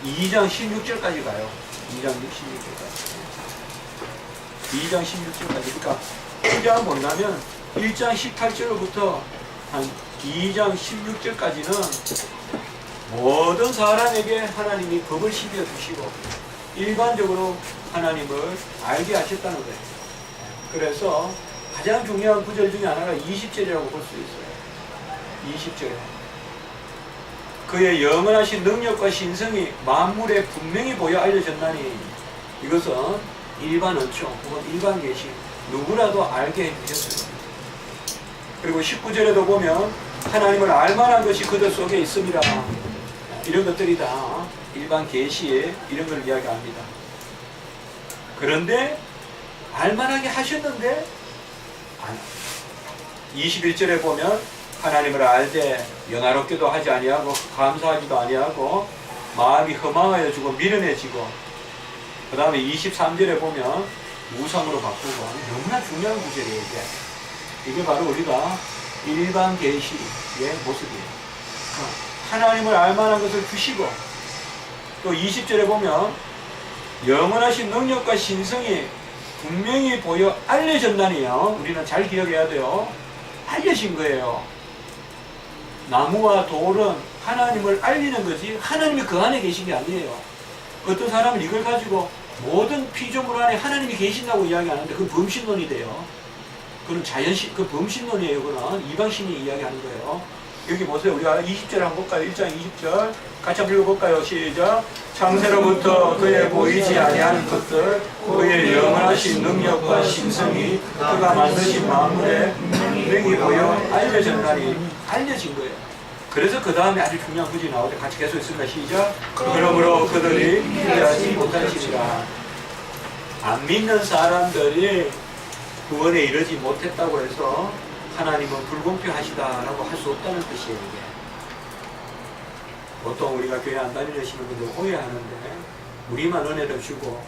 2장 16절까지 가요. 2장 16절까지. 2장 16절까지. 그러니까 크게 본다면 1장 18절부터 한 2장 16절까지는 모든 사람에게 하나님이 법을 시비어 주시고 일반적으로 하나님을 알게 하셨다는 거예요. 그래서 가장 중요한 구절 중에 하나가 20절이라고 볼 수 있어요. 20절에 그의 영원하신 능력과 신성이 만물에 분명히 보여 알려졌나니 이것은 일반 은총 혹은 일반 계시 누구라도 알게 해주셨어요. 그리고 19절에도 보면 하나님을 알만한 것이 그들 속에 있습니다. 이런 것들이 다 일반 계시에 이런 걸 이야기합니다. 그런데 알만하게 하셨는데 21절에 보면 하나님을 알되 영화롭게도 하지 아니하고 감사하지도 아니하고 마음이 허망하여 지고 미련해지고 그 다음에 23절에 보면 우상으로 바꾸고 너무나 중요한 구절이에요. 이게 바로 우리가 일반 계시의 모습이에요. 하나님을 알만한 것을 주시고 또 20절에 보면 영원하신 능력과 신성이 분명히 보여 알려졌나니요. 우리는 잘 기억해야 돼요. 알려진 거예요. 나무와 돌은 하나님을 알리는 거지 하나님이 그 안에 계신 게 아니에요. 어떤 사람은 이걸 가지고 모든 피조물 안에 하나님이 계신다고 이야기하는데 그건 범신론이 돼요. 그건 그 범신론이에요. 그건 이방신이 이야기하는 거예요. 여기 보세요. 우리가 20절 한번 볼까요? 1장 20절 같이 한번 읽어볼까요? 시작. 창세로부터 그의 보이지 아니하는 것들 그의 영원하신 능력과 신성이 그가 만드신 만물에 분명히 보여 알려졌나니 알려진 거예요. 그래서 그 다음에 아주 중요한 구절이 나오는데 같이 계속 있습니다. 시작. 그러므로 그들이 기대하지 못하시리라. 안 믿는 사람들이 구원에 이르지 못했다고 해서 하나님은 불공평하시다라고 할 수 없다는 뜻이에요. 이게. 보통 우리가 교회 안 다니시는 분들 오해하는데 우리만 은혜를 주고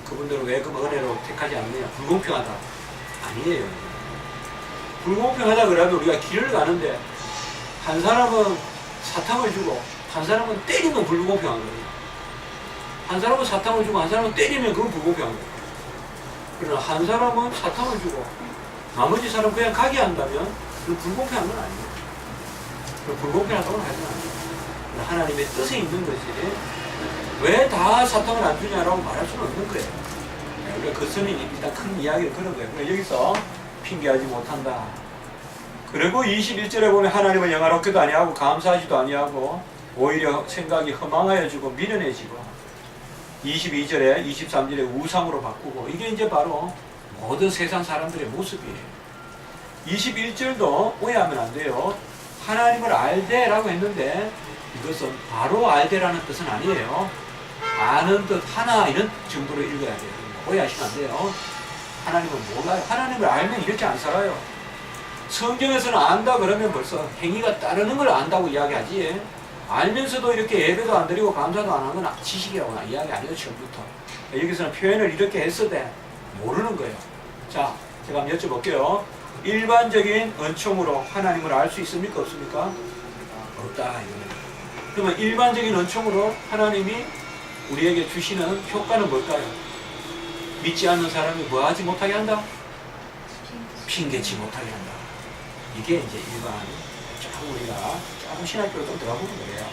그분들은 왜 그 은혜로 택하지 않느냐 불공평하다. 아니에요. 불공평하다 그러면 우리가 길을 가는데 한 사람은 사탕을 주고 한 사람은 때리면 불공평한 거예요. 한 사람은 사탕을 주고 한 사람은 때리면 그건 불공평한 거예요. 그러나 한 사람은 사탕을 주고 나머지 사람 그냥 가게 한다면 그 불공평한 건 아니에요. 그 불공평하다고 하진 않아요. 하나님의 뜻에 있는 거지. 왜 다 사탕을 안 주냐라고 말할 수는 없는 거예요. 그러니까 그 선이 일단 큰 이야기를 그런 거예요. 그러니까 여기서 핑계하지 못한다. 그리고 21절에 보면 하나님은 영화롭게도 아니하고 감사하지도 아니하고 오히려 생각이 허망하여지고 미련해지고 22절에 23절에 우상으로 바꾸고 이게 이제 바로 모든 세상 사람들의 모습이에요. 21절도 오해하면 안 돼요. 하나님을 알되라고 했는데 이것은 바로 알되라는 뜻은 아니에요. 아는 듯 하나 이런 정도로 읽어야 돼요. 오해하시면 안 돼요. 하나님은 몰라요. 하나님을 알면 이렇게 안 살아요. 성경에서는 안다 그러면 벌써 행위가 따르는 걸 안다고 이야기하지 알면서도 이렇게 예배도 안 드리고 감사도 안 하는 건 지식이라고 이야기 아니에요. 처음부터. 여기서는 표현을 이렇게 했어도 모르는 거예요. 자, 제가 한번 여쭤볼게요. 일반적인 은총으로 하나님을 알 수 있습니까? 없습니까? 없다. 이거는. 그러면 일반적인 은총으로 하나님이 우리에게 주시는 효과는 뭘까요? 믿지 않는 사람이 뭐 하지 못하게 한다? 핑계치 못하게 한다. 이게 이제 일반, 조금 우리가 조금 신학교로 좀 들어보는 거예요.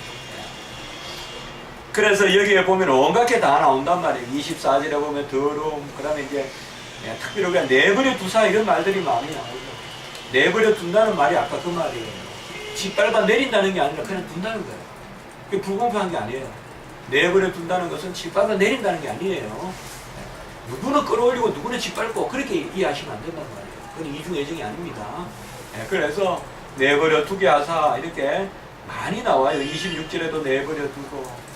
그래서 여기에 보면 온갖 게 다 나온단 말이에요. 24절에 보면 더러움, 그 다음에 이제 특별히 우리가 내버려 두사 이런 말들이 많이 나오죠. 내버려 둔다는 말이 아까 그 말이에요. 짓밟아 내린다는 게 아니라 그냥 둔다는 거예요. 그게 불공평한 게 아니에요. 내버려 둔다는 것은 짓밟아 내린다는 게 아니에요. 누구는 끌어올리고 누구는 짓밟고 그렇게 이해하시면 안 된단 말이에요. 그건 이중애정이 아닙니다. 그래서 내버려 두게 하사 이렇게 많이 나와요. 26절에도 내버려 두고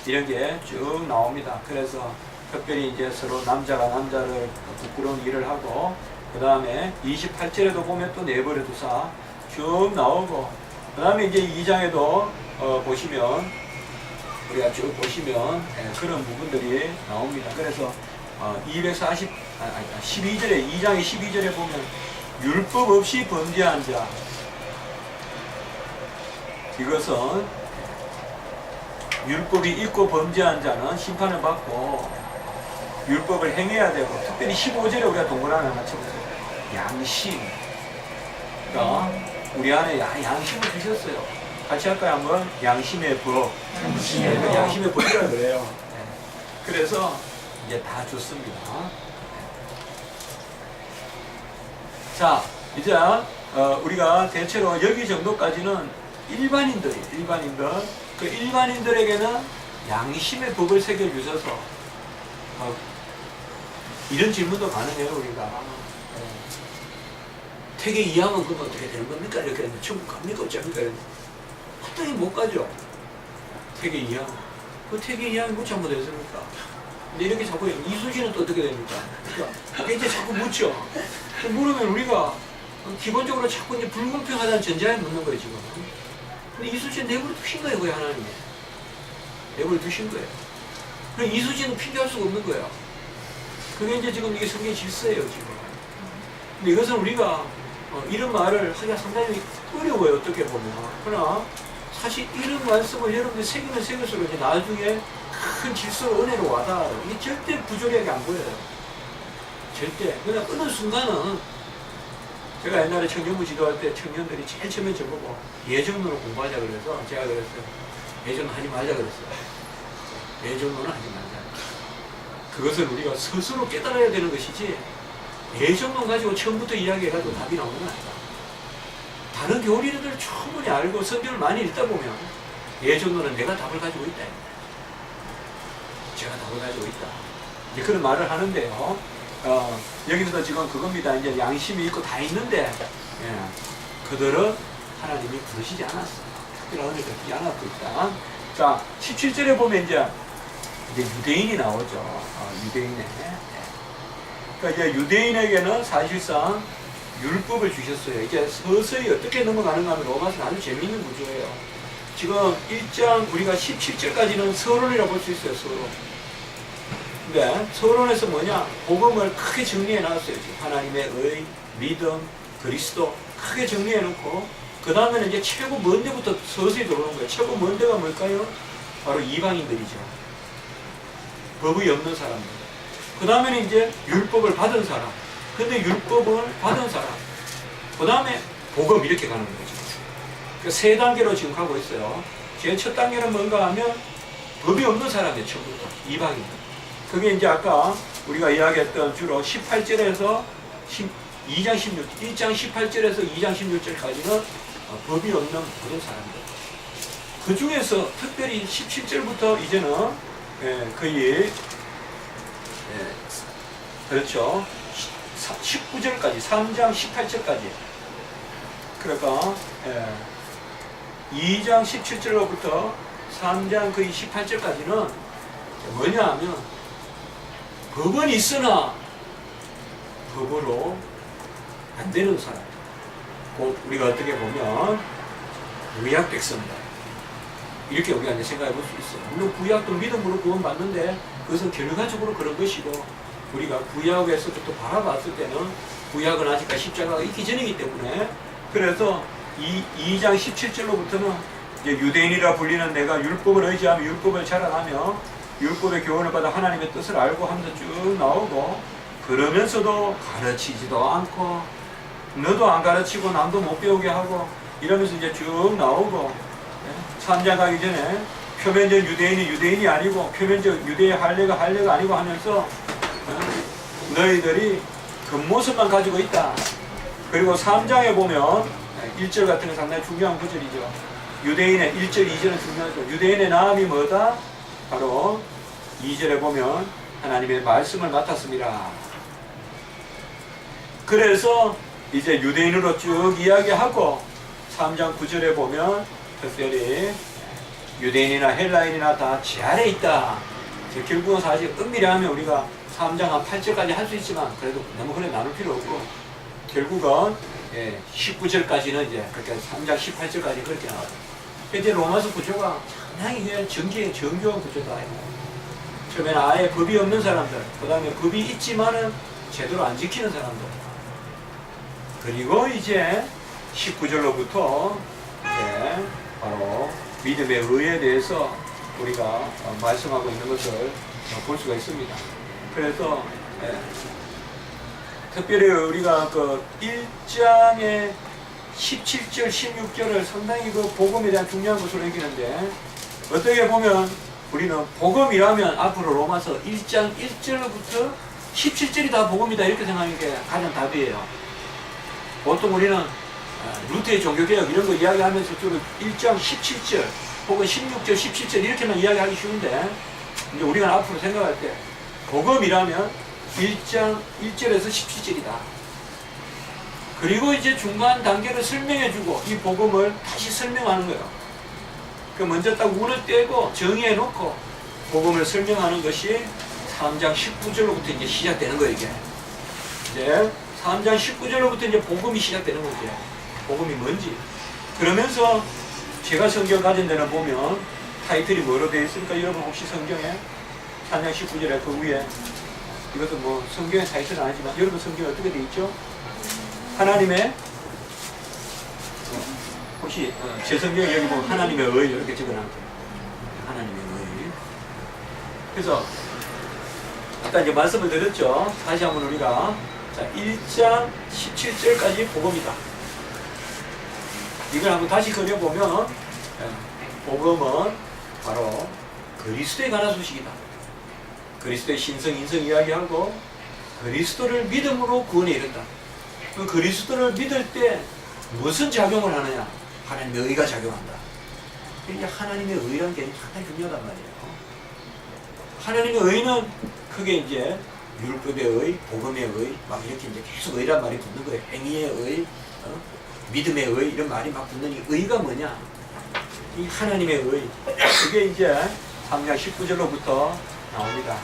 이런 게 쭉 나옵니다. 그래서 특별히 이제 서로 남자가 남자를 부끄러운 일을 하고 그 다음에 28절에도 보면 또 내버려 두사 쭉 나오고 그 다음에 이제 2장에도 보시면 우리가 쭉 보시면 그런 부분들이 나옵니다. 그래서 12절에 2장의 12절에 보면 율법 없이 번제한 자 이것은 율법이 있고 범죄한 자는 심판을 받고 율법을 행해야 되고, 특별히 15절에 우리가 동그라미 하나 쳐보세요. 양심. 그러니까 우리 안에 양심을 주셨어요. 같이 할까요? 한번? 양심의 법. 양심의 법이라 그래요. 네. 그래서 이제 다 줬습니다. 자, 이제 우리가 대체로 여기 정도까지는 일반인들, 그 일반인들에게는 양심의 법을 새겨주셔서 이런 질문도 가능해요. 우리가 태계 이하면 그럼 어떻게 되는 겁니까? 이렇게 했는데 천국 갑니까? 어쩝니까? 마땅히 못 가죠. 태계 이하. 그 태계 이하면 뭐 잘못했습니까? 근데 이렇게 자꾸 이수지는 또 어떻게 됩니까? 그러니까 이제 자꾸 묻죠. 물으면 우리가 기본적으로 자꾸 이제 불공평하다는 전제하에 묻는 거예요, 지금. 근데 이수지는 내버려 두신 거예요, 거의 하나님이. 내버려 두신 거예요. 그럼 이수지는 핑계할 수가 없는 거예요. 그게 이제 지금 이게 성경 질서예요, 지금. 근데 이것은 우리가 이런 말을 하기가 상당히 어려워요, 어떻게 보면. 그러나 사실 이런 말씀을 여러분들이 새기면 새길수록 이제 나중에 큰 질서로 은혜로 와닿아요. 이게 절대 부조리하게 안 보여요. 절대. 그냥 어느 순간은 제가 옛날에 청년부 지도할 때 청년들이 제일 처음에 저보고 예정론을 공부하자 그래서 제가 그랬어요. 예정론 하지 말자 그랬어요. 예정론은 하지 말자. 그것을 우리가 스스로 깨달아야 되는 것이지 예정론 가지고 처음부터 이야기해가지고 답이 나오는 건 아니다. 다른 교리들을 충분히 알고 성경을 많이 읽다 보면 예정론은 내가 답을 가지고 있다. 제가 답을 가지고 있다. 이제 그런 말을 하는데요. 여기서도 지금 그겁니다. 이제 양심이 있고 다 있는데, 그들은 하나님이 부르시지 않았어. 특별한 은혜를 주지 않았고 있다. 자, 17절에 보면 이제 유대인이 나오죠. 유대인에. 그러니까 이제 유대인에게는 사실상 율법을 주셨어요. 이제 서서히 어떻게 넘어가는가 하면 로마서는 아주 재미있는 구조예요. 지금 1장 우리가 17절까지는 서론이라고 볼 수 있어요. 서론. 근데 서론에서 뭐냐? 복음을 크게 정리해 놨어요. 지금 하나님의 의, 믿음, 그리스도 크게 정리해 놓고 그 다음에는 이제 최고 먼 데부터 서서히 들어오는 거예요. 최고 먼 데가 뭘까요? 바로 이방인들이죠. 법이 없는 사람들. 그 다음에는 이제 율법을 받은 사람. 근데 율법을 받은 사람. 그 다음에 복음 이렇게 가는 거죠. 그러니까 세 단계로 지금 가고 있어요. 제일 첫 단계는 뭔가 하면 법이 없는 사람이에요. 처음부터. 이방인. 그게 이제 아까 우리가 이야기했던 주로 18절에서 2장 16, 1장 18절에서 2장 16절까지는 법이 없는 모든 사람들. 그 중에서 특별히 17절부터 이제는 거의 그렇죠. 19절까지 3장 18절까지 그러니까 2장 17절로부터 3장 거의 18절까지는 뭐냐 하면 법은 있으나 법으로 안 되는 사람. 곧 우리가 어떻게 보면 구약 백성들 이렇게 우리가 이제 생각해 볼 수 있어요. 물론 구약도 믿음으로 구원받는데 그것은 결과적으로 그런 것이고 우리가 구약에서부터 바라봤을 때는 구약은 아직까지 십자가가 있기 전이기 때문에 그래서 2장 17절로부터는 이제 유대인이라 불리는 내가 율법을 의지하며 율법을 자랑하며 율법의 교훈을 받아 하나님의 뜻을 알고 하면서 쭉 나오고 그러면서도 가르치지도 않고 너도 안 가르치고 남도 못 배우게 하고 이러면서 이제 쭉 나오고 3장 가기 전에 표면적 유대인이 아니고 표면적 유대의 할례가 아니고 하면서 너희들이 겉모습만 가지고 있다. 그리고 3장에 보면 1절 같은 게 상당히 중요한 구절이죠. 유대인의 1절, 2절은 중요하죠. 유대인의 나음이 뭐다? 바로 2절에 보면 하나님의 말씀을 맡았습니다. 그래서 이제 유대인으로 쭉 이야기하고 3장 9절에 보면 특별히 유대인이나 헬라인이나 다 지 아래 있다. 결국은 사실 은밀히 하면 우리가 3장 한 8절까지 할 수 있지만 그래도 너무 그래 나눌 필요 없고 결국은 19절까지는 이제 그렇게 3장 18절까지 그렇게 나와요. 이제 로마서 구조가 상당히 정교한 구조다. 처음에는 아예 법이 없는 사람들, 그 다음에 법이 있지만은 제대로 안 지키는 사람들. 그리고 이제 19절로부터 이제 바로 믿음의 의에 대해서 우리가 말씀하고 있는 것을 볼 수가 있습니다. 그래서 특별히 우리가 그 1장의 17절, 16절을 상당히 그 복음에 대한 중요한 것으로 여기는데, 어떻게 보면 우리는 복음이라면 앞으로 로마서 1장 1절부터 17절이 다 복음이다 이렇게 생각하는 게 가장 답이에요. 보통 우리는 루터의 종교개혁 이런 거 이야기하면서 주로 1장 17절 혹은 16절, 17절 이렇게만 이야기하기 쉬운데, 이제 우리가 앞으로 생각할 때 복음이라면 1장 1절에서 17절이다. 그리고 이제 중간 단계를 설명해주고 이 복음을 다시 설명하는 거예요. 그 먼저 딱 운을 떼고 정의해놓고 복음을 설명하는 것이 3장 19절로부터 이제 시작되는 거예요. 이게 이제 3장 19절로부터 이제 복음이 시작되는 거죠. 복음이 뭔지. 그러면서 제가 성경 가진 데는 보면 타이틀이 뭐로 되어 있습니까? 여러분 혹시 성경에 3장 19절에 그 위에, 이것도 뭐 성경의 타이틀은 아니지만 여러분 성경에 어떻게 되어 있죠? 하나님의, 혹시 제 성경에 여기 보면 하나님의 의 이렇게 적어놨거든요. 하나님의 의. 그래서 아까 이제 말씀을 드렸죠. 다시 한번 우리가 자 1장 17절까지 복음이다. 이걸 한번 다시 그려보면 복음은 바로 그리스도에 관한 소식이다. 그리스도의 신성, 인성 이야기하고 그리스도를 믿음으로 구원에 이른다. 그 그리스도를 믿을 때 무슨 작용을 하느냐? 하나님의 의가 작용한다. 이게 하나님의 의라는 게 상당히 중요하단 말이에요. 하나님의 의는 크게 이제 율법의 의, 복음의 의, 막 이렇게 이제 계속 의란 말이 붙는 거예요. 행위의 의, 믿음의 의 이런 말이 막 붙는 이 의가 뭐냐? 이 하나님의 의. 그게 이제 3장 19절로부터 나옵니다.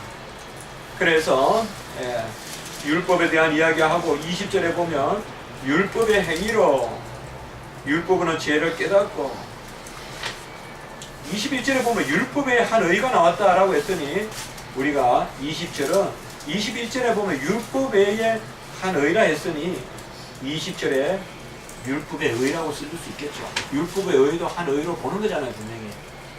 그래서 율법에 대한 이야기하고 20절에 보면 율법의 행위로 율법은 죄를 깨닫고, 21절에 보면 율법에 한 의가 나왔다라고 했더니 우리가 21절에 보면 율법 외에 한 의라 했으니 20절에 율법의 의라고 쓸 수 있겠죠. 율법의 의도 한 의로 보는 거잖아요, 분명히.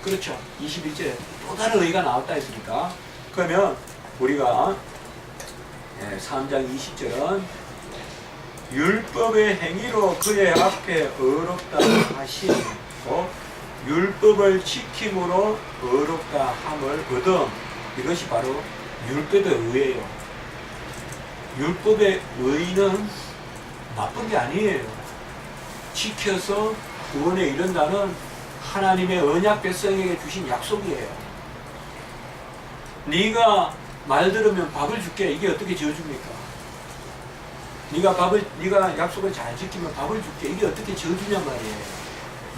그렇죠. 21절에 또 다른 의가 나왔다 했으니까. 그러면 우리가 3장 20절은 율법의 행위로 그의 앞에 의롭다 하시고 율법을 지킴으로 의롭다 함을 얻음. 이것이 바로 율법의 의예요. 율법의 의는 나쁜 게 아니에요. 지켜서 구원에 이른다는 하나님의 언약 백성에게 주신 약속이에요. 네가 말 들으면 밥을 줄게. 이게 어떻게 지어줍니까? 네가 약속을 잘 지키면 밥을 줄게. 이게 어떻게 지어주냔 말이에요.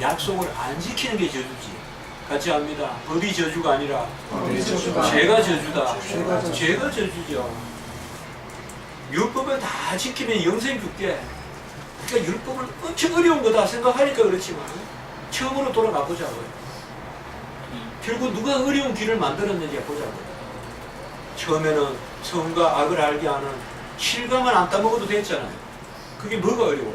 약속을 안 지키는 게 저주지. 같이 합니다. 법이 저주가 아니라 죄가 저주다. 죄가 저주죠. 율법을 다 지키면 영생 줄게. 그러니까 율법은 엄청 어려운 거다 생각하니까 그렇지만 처음으로 돌아가 보자고요. 결국 누가 어려운 길을 만들었는지 보자고요. 처음에는 선과 악을 알게 하는 실과만 안 따먹어도 됐잖아요. 그게 뭐가 어려워요?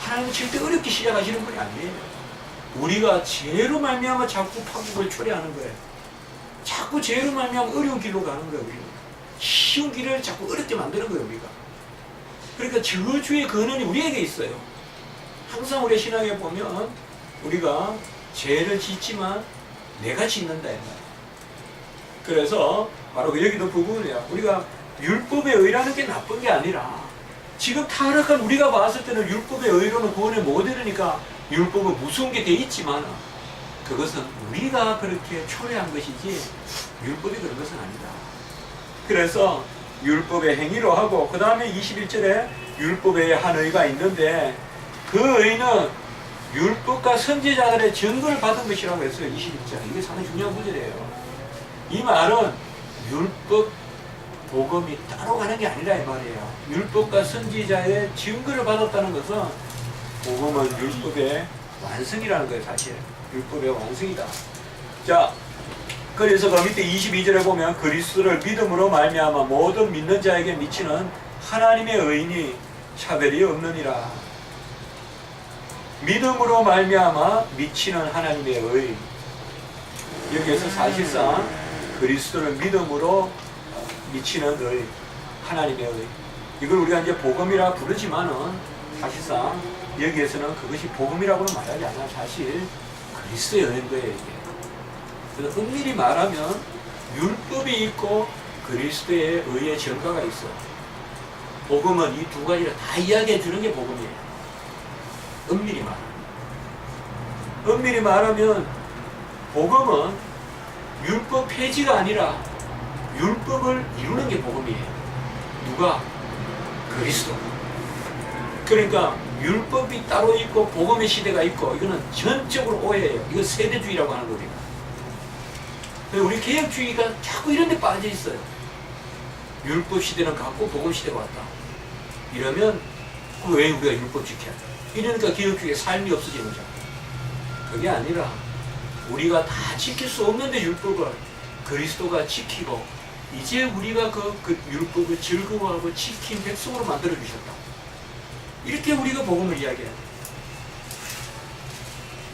하나님은 절대 어렵게 시작하시는 분이 아니에요. 우리가 죄로 말미암아 자꾸 파국을 초래하는 거예요. 자꾸 죄로 말미암아 어려운 길로 가는 거예요. 우리는 쉬운 길을 자꾸 어렵게 만드는 거예요. 우리가. 그러니까 저주의 근원이 우리에게 있어요. 항상 우리 신앙에 보면 우리가 죄를 짓지만 내가 짓는다. 그래서 바로 여기도 부분이야. 우리가 율법의 의라는 게 나쁜 게 아니라 지금 타락한 우리가 봤을 때는 율법의 의로는 구원에 못 이르니까 율법은 무서운 게 돼 있지만 그것은 우리가 그렇게 초래한 것이지 율법이 그런 것은 아니다. 그래서 율법의 행위로 하고 그 다음에 21절에 율법에 한 의가 있는데 그 의는 율법과 선지자들의 증거를 받은 것이라고 했어요. 21절. 이게 상당히 중요한 구절이에요. 이 말은 율법 복음이 따로 가는 게 아니라 이 말이에요. 율법과 선지자의 증거를 받았다는 것은 복음은 율법의 완성이라는 거예요. 사실 율법의 완성이다. 자, 그래서 그 밑에 22절에 보면 그리스도를 믿음으로 말미암아 모든 믿는 자에게 미치는 하나님의 의인이 차별이 없느니라. 믿음으로 말미암아 미치는 하나님의 의. 여기에서 사실상 그리스도를 믿음으로 미치는 의, 하나님의 의. 이걸 우리가 이제 복음이라 부르지만은 사실상 여기에서는 그것이 복음이라고는 말하지 않아. 사실 그리스도의 의인 거예요, 이게. 그래서 엄밀히 말하면 율법이 있고 그리스도의 의의 전가가 있어. 복음은 이 두 가지를 다 이야기해 주는 게 복음이에요. 엄밀히 말하면. 엄밀히 말하면 복음은 율법 폐지가 아니라 율법을 이루는 게 복음이에요. 누가? 그리스도. 그러니까 율법이 따로 있고 복음의 시대가 있고 이거는 전적으로 오해예요. 이거 세대주의라고 하는 거예요. 우리 개혁주의가 자꾸 이런 데 빠져 있어요. 율법 시대는 갔고 복음 시대가 왔다. 이러면 왜 우리가 율법 지켜야 돼? 이러니까 개혁주의의 삶이 없어지는 거죠. 그게 아니라 우리가 다 지킬 수 없는데 율법을 그리스도가 지키고 이제 우리가 그 율법을 즐거워하고 지킨 백성으로 만들어 주셨다. 이렇게 우리가 복음을 이야기해야 돼.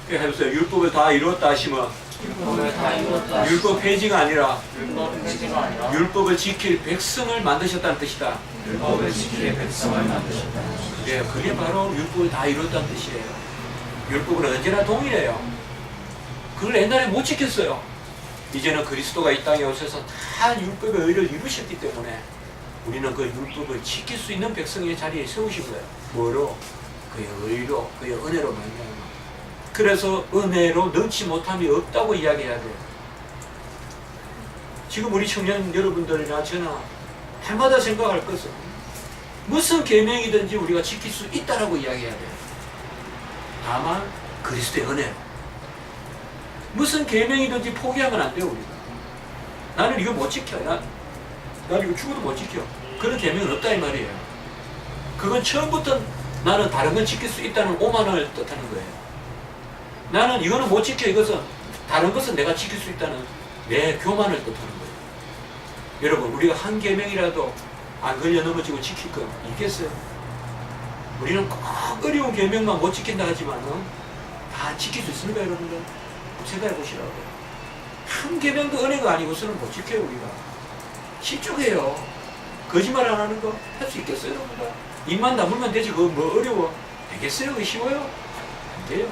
그래 해보세요. 율법을 다 이루었다 하시면 율법 폐지가 아니라 율법을 지킬 백성을 만드셨다는 뜻이다. 율법을 지킬 백성을 만드셨다. 네, 그게 바로 율법을 다 이뤘다는 뜻이에요. 율법은 언제나 동일해요. 그걸 옛날에 못 지켰어요. 이제는 그리스도가 이 땅에 오셔서 다 율법의 의를 이루셨기 때문에 우리는 그 율법을 지킬 수 있는 백성의 자리에 세우신 거예요. 뭐로? 그의 의로, 그의 은혜로 말미암아. 그래서 은혜로 넣지 못함이 없다고 이야기해야 돼요. 지금 우리 청년 여러분들이나 저나 해마다 생각할 것은 무슨 계명이든지 우리가 지킬 수 있다라고 이야기해야 돼요. 다만 그리스도의 은혜로. 무슨 계명이든지 포기하면 안 돼요. 우리가. 나는 이거 못 지켜. 난 이거 죽어도 못 지켜. 그런 계명은 없다 이 말이에요. 그건 처음부터 나는 다른 건 지킬 수 있다는 오만을 뜻하는 거예요. 나는 이거는 못 지켜. 이것은 다른 것은 내가 지킬 수 있다는 내 교만을 뜻하는 거예요. 여러분, 우리가 한 계명이라도 안 걸려 넘어지고 지킬 거 있겠어요? 우리는 꼭 어려운 계명만 못 지킨다 하지만 다 지킬 수 있습니까, 여러분들? 생각해 보시라고요. 한 계명도 은혜가 아니고서는 못 지켜요, 우리가. 실족해요. 거짓말 안 하는 거 할 수 있겠어요, 여러분들? 입만 다물면 되지. 그거 뭐 어려워? 되겠어요? 그거 쉬워요? 안 돼요.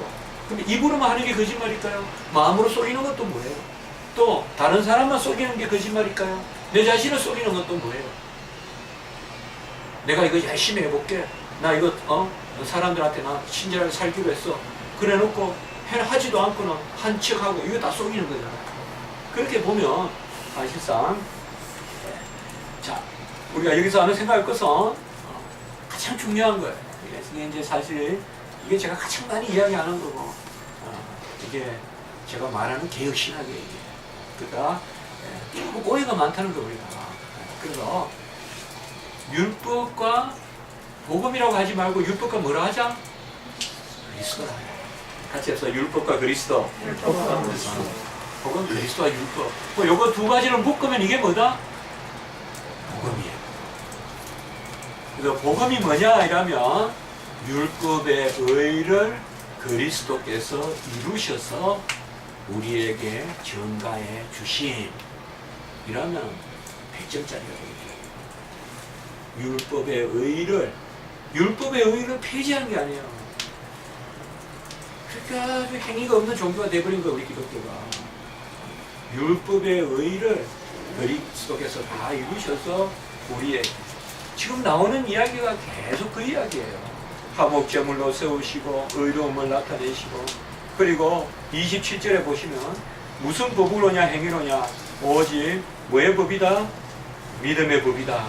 그럼 입으로만 하는 게 거짓말일까요? 마음으로 속이는 것도 뭐예요? 또 다른 사람만 속이는 게 거짓말일까요? 내 자신을 속이는 것도 뭐예요? 내가 이거 열심히 해볼게. 나 이거 사람들한테 나 친절하게 살기로 했어. 그래 놓고 하지도 않고는 한 척하고 이거 다 속이는 거잖아요. 그렇게 보면 사실상 자, 우리가 여기서 하는 생각할 것은 가장 중요한 거예요. 이게 이제 사실 이게 제가 가장 많이 이야기하는 거고 이게 제가 말하는 개혁신학이에요. 이게. 그러니까 조금 오해가 많다는 거 우리가. 그래서 율법과 복음이라고 하지 말고 율법과 뭐라 하자? 그리스도라. 같이 해서 율법과 그리스도. 율법과 그리스도. 복음, 그리스도와 율법. 뭐 요거 두 가지를 묶으면 이게 뭐다? 복음이에요. 그래서 복음이 뭐냐 이러면 율법의 의를 그리스도께서 이루셔서 우리에게 전가해 주심. 이러면 100점짜리가 되겠죠. 율법의 의를 폐지하는 게 아니에요. 그러니까 아주 행위가 없는 종교가 돼버린 거예요, 우리 기독교가. 율법의 의를 그리스도께서 다 이루셔서 우리의 지금 나오는 이야기가 계속 그 이야기예요. 화목제물로 세우시고 의로움을 나타내시고 그리고 27절에 보시면 무슨 법으로냐 행위로냐 오직 뭐의 법이다? 믿음의 법이다.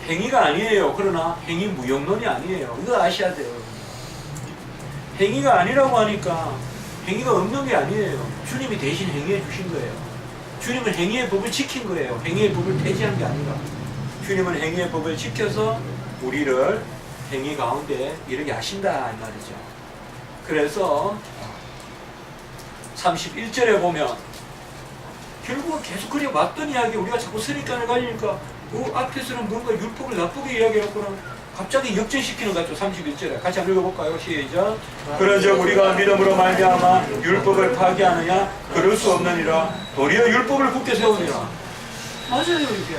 행위가 아니에요. 그러나 행위 무용론이 아니에요. 이거 아셔야 돼요. 행위가 아니라고 하니까 행위가 없는 게 아니에요. 주님이 대신 행위해 주신 거예요. 주님은 행위의 법을 지킨 거예요. 행위의 법을 폐지한 게 아니라 주님은 행위의 법을 지켜서 우리를 행위 가운데 이르게 하신다 이 말이죠. 그래서 31절에 보면 결국은 계속 그래 왔던 이야기 우리가 자꾸 선입견을 가지니까 그 앞에서는 뭔가 율법을 나쁘게 이야기하고는 갑자기 역전시키는 것 같죠. 31절에 같이 한번 읽어볼까요? 시작. 그러자 우리가 믿음으로 말미암아 율법을 파기하느냐? 그럴 수 없느니라. 도리어 율법을 굳게 세우니라. 맞아요, 이게.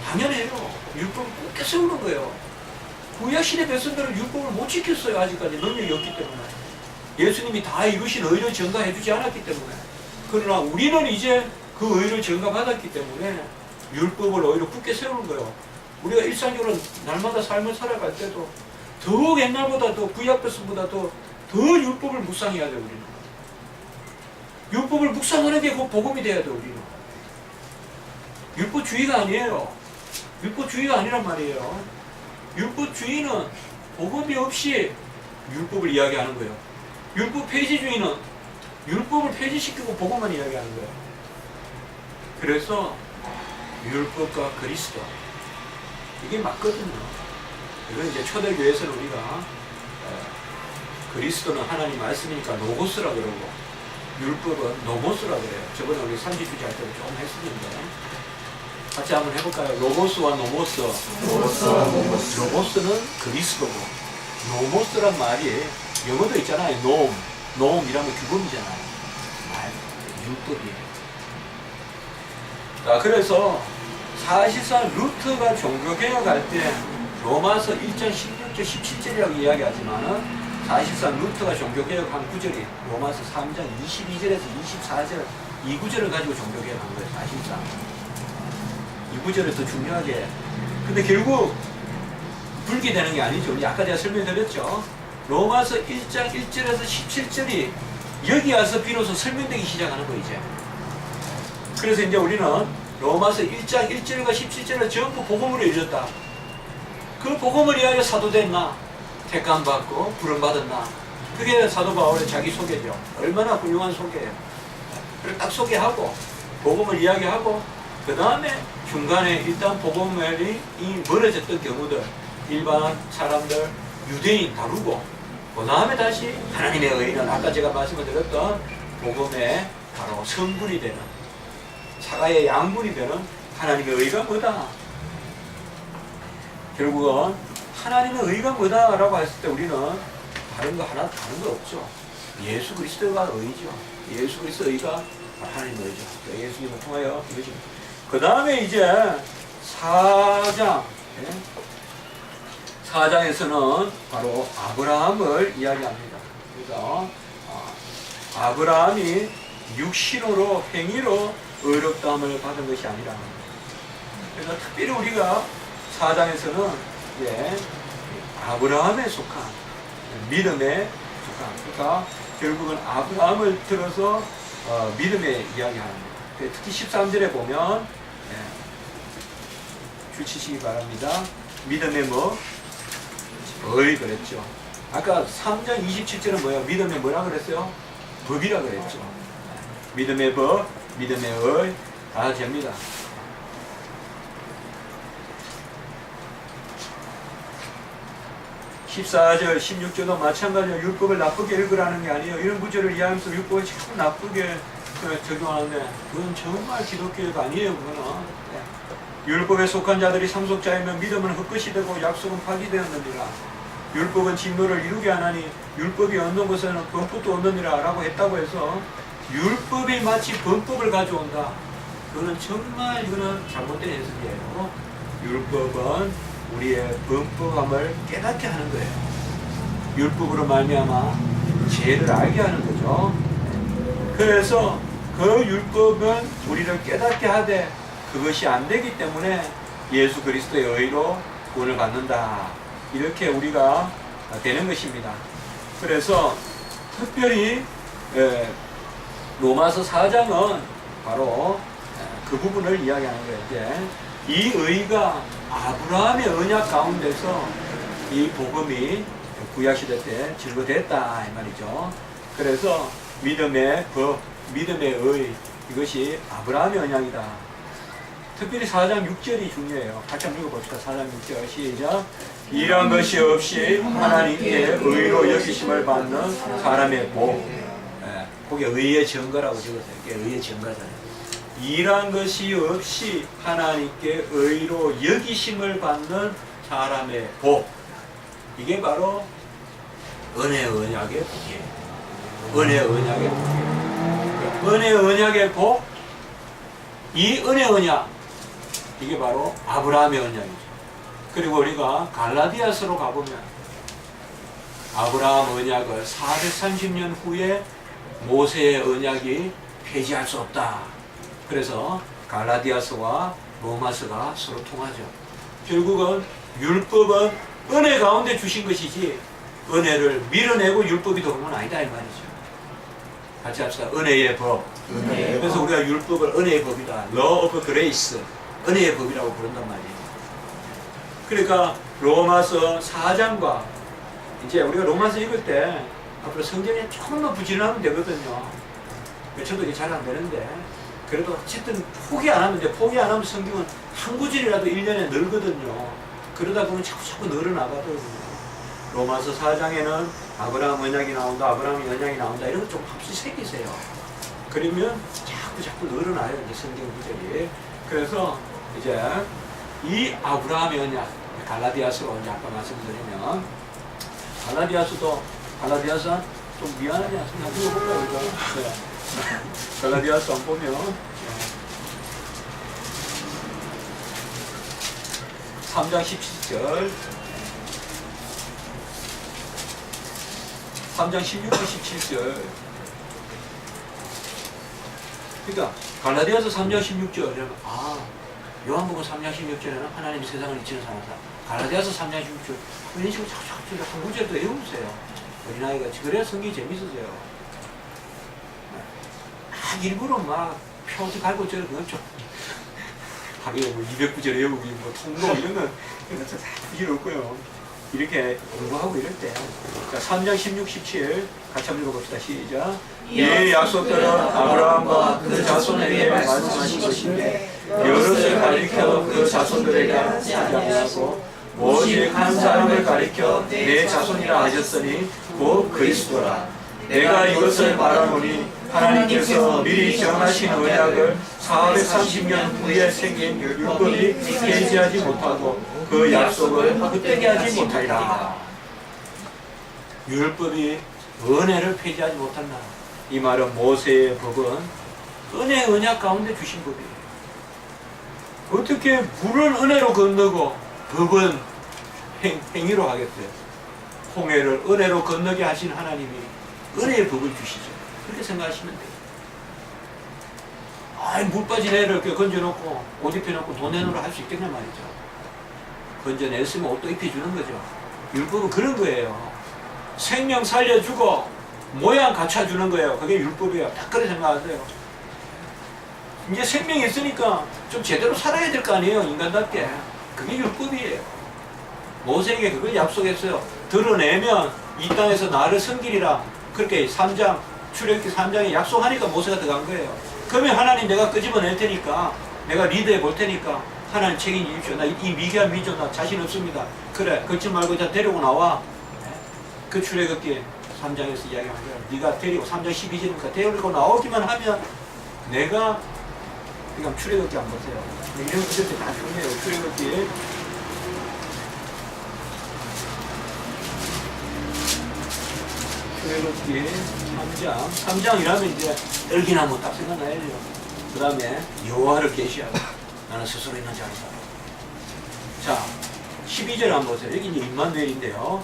당연해요. 율법을 굳게 세우는 거예요. 구약시대 백성들은 율법을 못 지켰어요. 아직까지 능력이 없기 때문에. 예수님이 다 이루신 의를 전가해 주지 않았기 때문에. 그러나 우리는 이제 그 의를 전가받았기 때문에 율법을 오히려 굳게 세우는 거예요. 우리가 일상적으로 날마다 삶을 살아갈 때도 더욱 옛날보다 더 구약 백성보다 더 율법을 묵상해야 돼요. 우리는. 율법을 묵상하는 게 그 복음이 돼야 돼요. 우리는. 율법주의가 아니에요. 율법주의가 아니란 말이에요. 율법주의는 복음이 없이 율법을 이야기하는 거예요. 율법 폐지주의는 율법을 폐지시키고 복음만 이야기하는 거예요. 그래서 율법과 그리스도 이게 맞거든요. 이건 이제 초대교회에서는 우리가 그리스도는 하나님 말씀이니까 로고스라 그러고 율법은 노모스라 그래요. 저번에 우리 산지주지 할 때도 좀 했었는데 같이 한번 해볼까요? 로고스와 노모스. 로고스는 그리스도고 노모스란 말이 영어도 있잖아요. 놈이라면 규범이잖아요. 율법이에요. 자, 그래서 사실상 루터가 종교개혁할 때 로마서 1장 16절 17절이라고 이야기하지만 사실상 루터가 종교개혁한 구절이 로마서 3장 22절에서 24절 이 구절을 가지고 종교개혁한 거예요. 사실상 이 구절을 더 중요하게. 근데 결국 불기되는 게 아니죠. 아까 제가 설명드렸죠. 로마서 1장 1절에서 17절이 여기 와서 비로소 설명되기 시작하는 거 이제. 그래서 이제 우리는 로마서 1장 1절과 17절을 전부 복음으로 이루었다. 그 복음을 위하여 사도 됐나? 택감 받고 부름 받았나? 그게 사도 바울의 자기 소개죠. 얼마나 훌륭한 소개예요. 그걸 딱 소개하고 복음을 이야기하고 그 다음에 중간에 일단 복음이 멀어졌던 경우들 일반 사람들 유대인 다루고 그 다음에 다시 하나님의 의는 아까 제가 말씀을 드렸던 복음의 바로 성분이 되는 사과의 양분이 되는 하나님의 의가 뭐다? 결국은 하나님의 의가 뭐다라고 했을 때 우리는 다른 거 없죠. 예수 그리스도가 의죠. 예수 그리스도 의가 하나님의 의죠. 예수님을 통하여 이것이. 그 다음에 이제 4장에서는 바로 아브라함을 이야기합니다. 그래서 아브라함이 육신으로 행위로 의롭다함을 받은 것이 아니라. 그래서 특별히 우리가 4장에서는 아브라함에 속한 믿음에 속한 그러니까 결국은 아브라함을 들어서 믿음에 이야기합니다. 특히 13절에 보면 주치시기 바랍니다. 믿음의 의 그랬죠. 아까 3장 27절은 뭐예요? 믿음의 뭐라 그랬어요? 법이라 그랬죠. 믿음의 법, 믿음의 의 다 됩니다. (14절) 16절도 마찬가지로 율법을 나쁘게 읽으라는 게 아니에요. 이런 구절을 이해하면서 율법을 자꾸 나쁘게 적용하는데 그건 정말 기독교가 아니에요. 그거는 율법에 속한 자들이 상속자이면 믿음은 헛것이 되고 약속은 파기되었느니라. 율법은 진노를 이루게 하나니 율법이 얻는 것에는 범법도 얻느니라 라고 했다고 해서 율법이 마치 범법을 가져온다. 그거는 정말 이거는 잘못된 해석이에요. 율법은 우리의 범법함을 깨닫게 하는 거예요. 율법으로 말미암아 죄를 알게 하는 거죠. 그래서 그 율법은 우리를 깨닫게 하되 그것이 안 되기 때문에 예수 그리스도의 의로 구원을 받는다. 이렇게 우리가 되는 것입니다. 그래서 특별히 로마서 4장은 바로 그 부분을 이야기하는 거예요. 이제 이 의가 아브라함의 언약 가운데서 이 복음이 구약시대 때 증거됐다 이 말이죠. 그래서 믿음의 법, 믿음의 의 이것이 아브라함의 언약이다. 특별히 4장 6절이 중요해요. 같이 한번 읽어봅시다. 4장 6절 시작. 이런 것이 없이 하나님께 의로 여기심을 받는 사람의 복. 거기에 의의 증거라고 적었어요. 이게 의의 증거잖아요. 이러한 것이 없이 하나님께 의로 여기심을 받는 사람의 복. 이게 바로 은혜 언약의 복이에요. 은혜 언약의 복이에요. 은혜 언약의 복. 이 은혜 언약. 이게 바로 아브라함의 언약이죠. 그리고 우리가 갈라디아서로 가보면 아브라함 언약을 430년 후에 모세의 언약이 폐지할 수 없다. 그래서 갈라디아서와 로마서가 서로 통하죠. 결국은 율법은 은혜 가운데 주신 것이지 은혜를 밀어내고 율법이 들어온 건 아니다 이 말이죠. 같이 합시다. 은혜의 법. 은혜의 그래서 우리가 율법을 은혜의 법이다. Law of Grace. 은혜의 법이라고 부른단 말이에요. 그러니까 로마서 4장과 이제 우리가 로마서 읽을 때 앞으로 성경에 조금만 부지런하면 되거든요. 저도 이게 잘 안 되는데 그래도 어쨌든 포기 안 하면 돼. 포기 안 하면 성경은 한 구절이라도 1년에 늘거든요. 그러다 보면 자꾸 늘어나가거든요. 로마서 4장에는 아브라함 언약이 나온다, 아브라함 언약이 나온다 이런 거 좀 합시 새기세요. 그러면 자꾸 늘어나요. 이제 성경 구절이. 그래서 이제 이 아브라함의 언약 갈라디아서로 이제 아까 말씀드리면 갈라디아서 좀 미안하지 않습니까? 읽어볼까요? 이거? 네. 갈라디아서 안 보면 3장 17절 3장 16절 17절 그러니까 갈라디아서 3장 16절 요한복음 3장 16절에는 하나님이 세상을 이치는 사랑사 갈라디아서 3장 16절 이런 식으로 자꾸 한 구절도 외우세요. 어린아이가 그래야 성경이 재밌어져요. 일부러 막 표지 갈고 저런 그건 좀 하기가 뭐 200구절 외우기 뭐 통로 이런 건 다 필요 없고요. 이렇게 공부하고 이럴 때 자, 3장 16, 17 같이 한번 읽어봅시다. 시작. 이 약속들은 아브라함과 그 자손에게 말씀하신 것인데 여럿을 가리켜 그 자손들에게 하지 아니하고 오직 한 사람을 가리켜 내 자손이라 하셨으니 곧 그리스도라. 내가 이것을 말하노니 하나님께서 미리 정하신 언약을 430년 후에 생긴 율법이 폐지하지 못하고 그 약속을 헛되게 하지 못하리라. 율법이 은혜를 폐지하지 못한다. 이 말은 모세의 법은 은혜 언약 가운데 주신 법이에요. 어떻게 물을 은혜로 건너고 법은 행위로 하겠어요? 홍해를 은혜로 건너게 하신 하나님이 은혜의 법을 주시죠. 그렇게 생각하시면 돼요. 물 빠진 애를 이렇게 건져놓고 옷 입혀놓고 돈 내놓으라 할 수 있겠냐 말이죠. 건져냈으면 옷도 입혀주는 거죠. 율법은 그런 거예요. 생명 살려주고 모양 갖춰주는 거예요. 그게 율법이에요. 딱 그렇게 생각하세요. 이제 생명이 있으니까 좀 제대로 살아야 될 거 아니에요. 인간답게. 그게 율법이에요. 모세에게 그걸 약속했어요. 드러내면 이 땅에서 나를 섬기리라. 그렇게 3장 출애굽기 3장에 약속하니까 모세가 들어간 거예요. 그러면 하나님 내가 끄집어낼 테니까 내가 리드해 볼 테니까 하나님 책임지십시오. 나 이 미개한 민족 나 자신 없습니다. 그래 걷지 말고 다 데리고 나와. 그 출애굽기 3장에서 이야기한 거예요. 네가 데리고 3장 12절이니까 데리고 나오기만 하면 내가 그러니까 출애굽기 안 보세요. 이런 것들 다 중요해요. 출애굽기 출애굽기 3장이라면 이제 열기나무 딱 생각나야죠. 그 다음에 여호와를 계시하고 나는 스스로 있는 자를 살아. 자 12절 한번 보세요. 여기 이제 임마누엘인데요.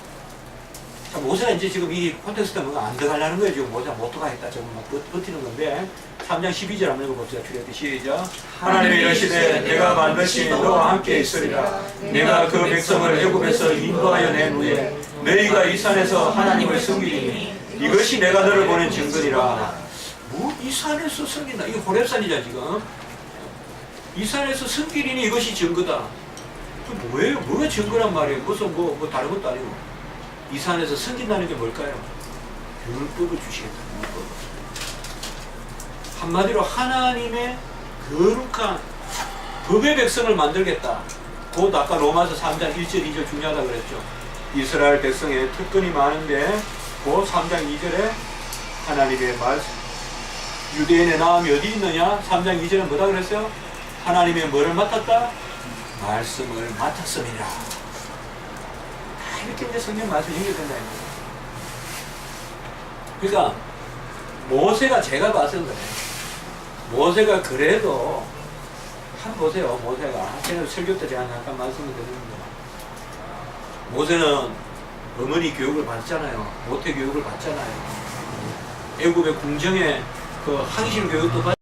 자, 모세가 이제 지금 이 콘텍스트가 뭔가 안 들어가려는 거예요. 지금 모세가 못 들어가겠다. 지금 막 버티는 건데 3장 12절 한번 읽어봅시다. 출애굽기 시작. 하나님이 이르시되 내가 반드시 너와 함께 있으리라. 내가 그 백성을 애굽에서 인도하여 낸 후에 너희가 이 산에서 하나님을 섬기리니 이것이 내가 너를 보낸 증거니라. 뭐 이 산에서 섬긴다. 이게 호렙산이잖아 지금. 이 산에서 섬기리니 이것이 증거다. 그 뭐예요? 뭐가 증거란 말이에요? 무슨 뭐 다른 것도 아니고. 이 산에서 섬긴다는 게 뭘까요? 율법을 주시겠다. 율법. 한마디로 하나님의 거룩한 법의 백성을 만들겠다. 곧 아까 로마서 3장 1절 2절 중요하다고 그랬죠. 이스라엘 백성의 특권이 많은데 그 3장 2절에 하나님의 말씀 유대인의 나음이 어디 있느냐? 3장 2절에 뭐다 그랬어요? 하나님의 뭐를 맡았다? 말씀을 맡았음이라. 이제 성경 말씀 연결된다. 그러니까 모세가 제가 봤을 때 모세가 그래도 한 보세요. 모세가 제가 설교 때 제가 잠깐 말씀을 드렸는데 모세는 어머니 교육을 받잖아요. 모태 교육을 받잖아요. 애굽의 궁정에 그 항실 교육도 받